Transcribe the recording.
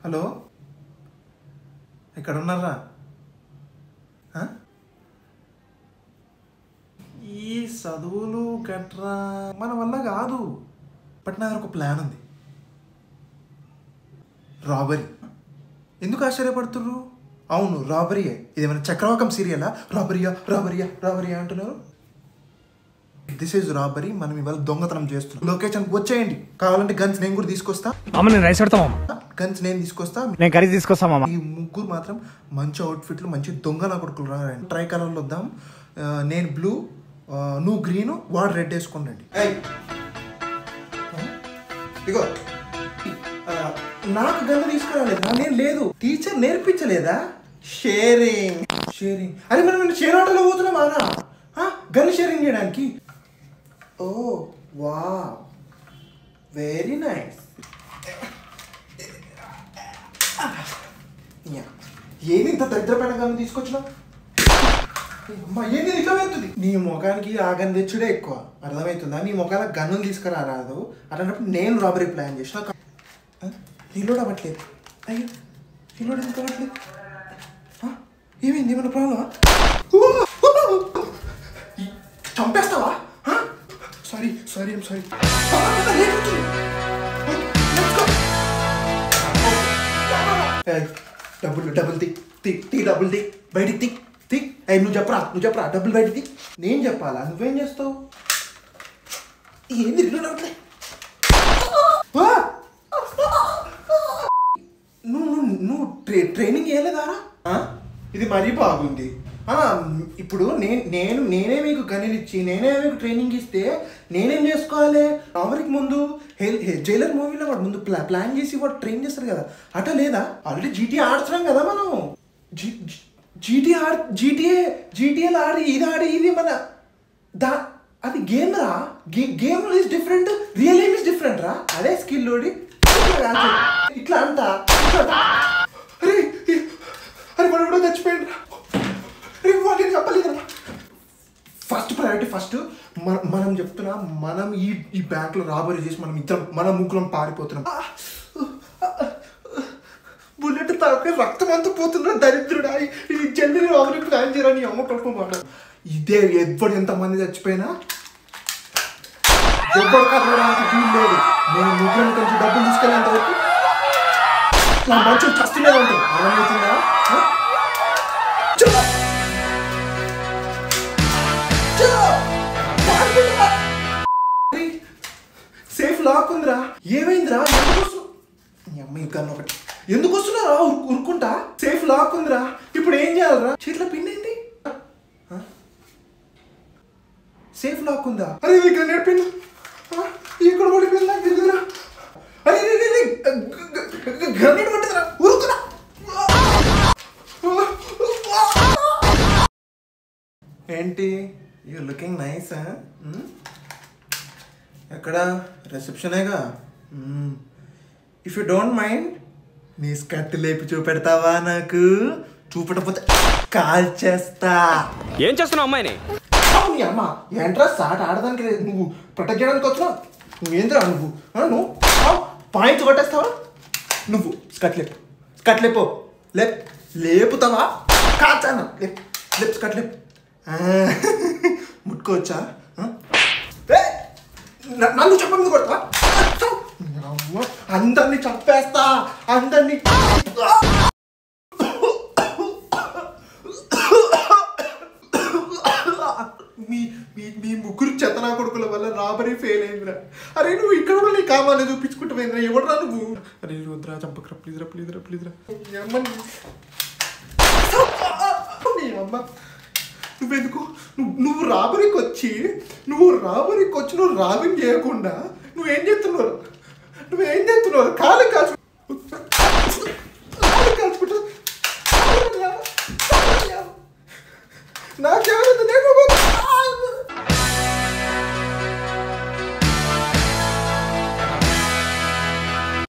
Hello, ఎక్కడ ఉన్నారా? ఈ చదువులు గట్రా మన వల్ల కాదు. బట్ నా దగ్గర ఒక ప్లాన్ ఉంది. రాబరీ. ఎందుకు ఆశ్చర్యపడుతుర్రు? అవును, రాబరీయే. ఇదేమైనా చక్రవాకం సీరియలా? రాబరియా రాబరియా రాబరియా అంటున్నారు. This is robbery. మనం ఇవాళ దొంగతనం చేస్తున్నాం. లొకేషన్కి వచ్చేయండి. కావాలంటే గన్స్ నేను కూడా తీసుకొస్తా. గన్స్ నేను తీసుకొస్తా, నేను కర్రీ తీసుకొస్తా మామ. ఈ ముగ్గురు మాత్రం మంచి అవుట్ఫిట్లు, మంచి దొంగ నా కొడుకులు రా. ట్రై కలర్లో వద్దాం. నేను బ్లూ, నువ్వు గ్రీను, వాడు రెడ్ వేసుకోండి. ఇగో నాకు గన్ను తీసుకురాలేదా? నేను లేదు. టీచర్ నేర్పించలేదా? Sharing sharing. అరే మనం షేర్ ఆటోలో పోతున్నాం అనా గన్ షేరింగ్ చేయడానికి. ఓ వా, వెరీ నైస్. ఏంది ఇంత దరిద్రమైన గన్ను తీసుకొచ్చినా? అమ్మా ఏంది ఇట్లా వెళ్తుంది? నీ ముఖానికి ఆ గన్ తెచ్చుడే ఎక్కువ, అర్థమవుతుందా? నీ ముఖానికి గన్నులు తీసుకురారాదు. అట్లాంటప్పుడు నేను రాబరీ ప్లాన్ చేసిన. రీలోడ్ అవ్వట్లేదు. అయ్యో రీలోడ్ ఎందుకు అవ్వట్లేదు? ఏమైంది? ఏమన్నా ప్రాబ్లమా? చంపేస్తావా? Sorry sorry sorry. డబ్బులు డబ్బులు తీ డబ్బులు తీ బయటికి తీ. అయ్యి నువ్వు చెప్పరా డబ్బులు బయటికి. నేను చెప్పాలా? నువ్వేం చేస్తావు? ఏంది రీలోడ్ అవ్వట్లే? నువ్వు ట్రైనింగ్ చేయలేదారా? ఇది మరీ బాగుంది. ఇప్పుడు నేనే మీకు గనులు ఇచ్చి నేనే మీకు ట్రైనింగ్ ఇస్తే నేనేం చేసుకోవాలి? రాబరీకి ముందు జైలర్ మూవీలో వాడు ముందు ప్లాన్ చేసి వాడు ట్రైన్ చేస్తారు కదా, అట లేదా? ఆల్రెడీ జీటీఏ ఆడుతున్నాం కదా మనం. జీటీఏలు ఆడి ఇది మన అది గేమ్ రా. Game is different, real life is different రా. అదే స్కిల్ లోడి ఇట్లా అంట. అరే అరే వాడు కూడా చచ్చిపోయింది. వాటిని చెప్పలేదు. ఫస్ట్ ప్రయారిటీ ఫస్ట్ మనం చెప్తున్నా. మనం ఈ బ్యాంక్లో రాబరీ చేసి మనం ముగ్గురం పారిపోతున్నాం. బుల్లెట్ తాకే రక్తం అంతా పోతున్నా దరిద్రుడా. ఈ జల్దీ రాబరీ ప్లాన్ చేయరని అమ్మ కడుపు మాట. ఇదే ఎవడు ఎంతమంది చచ్చిపోయినా ఎవరు కదలడానికి ఫీల్ లేదు. నేను ముగ్గురం కొంచెం డబ్బులు తీసుకెళ్ళేంత వరకు నా మనుషులు చస్తూనే ఉంటాయి. అర్థమవుతుందా? సేఫ్ లాక్ ఉందిరా. ఏమైందిరా? అమ్మాయి గన్ను ఒకటి ఎందుకు వస్తున్నారా ఉరుకుంటా? సేఫ్ లాక్ ఉందిరా. ఇప్పుడు ఏం చేయాలరా? చేతిలో పిన్ ఏంటి? సేఫ్ లాక్ ఉందా? అరే గ్రెనేడ్ పిన్ ఇక్కడ పడిపోయిందా? తిరుగురా. అరే గ్రెనేడ్ పట్టదురా, ఉరుకురా. ఏంటి యూ లుకింగ్ నైస్? ఎక్కడ? రిసెప్షనేగా. ఇఫ్ యూ డోంట్ మైండ్ నీ స్కర్ట్ లేపి చూపెడతావా? నాకు చూపెట్టకపోతే కాల్ చేస్తా. ఏం చేస్తున్నావు అమ్మాయిని? అమ్మ ఏంట్రా సాట్ ఆడదానికి నువ్వు ప్రొటెక్ట్ చేయడానికి వచ్చినావు. నువ్వేంద్రా నువ్వు పాయింట్స్ కొట్టేస్తావా? నువ్వు స్కట్ లేపు లేపుతావా? కాచానా లేపు స్కట్ లేపు. ముట్టుకోవచ్చా? నన్ను చెప్పండి కొడతావా? అందరినీ చంపేస్తా. అందరినీ మీ ముగ్గురు చెత్తనా కొడుకుల వల్ల రాబరీ ఫెయిల్ అయిందిరా. అరే నువ్వు ఇక్కడ కూడా నీ కావాలని చూపించుకుంటూ పోయిందిరా. ఎవడరా నువ్వు? అరే వద్దురా, చంపకరా ప్లీజ్రా ప్లీజ్రా ప్లీజ్రా. అమ్మ నువ్వెందుకు? నువ్వు రాబరీకి వచ్చి నువ్వు రాబింగ్ చేయకుండా నువ్వేం చేస్తున్నావు? కాలు కాల్చుకుంటా. నాకేమైనా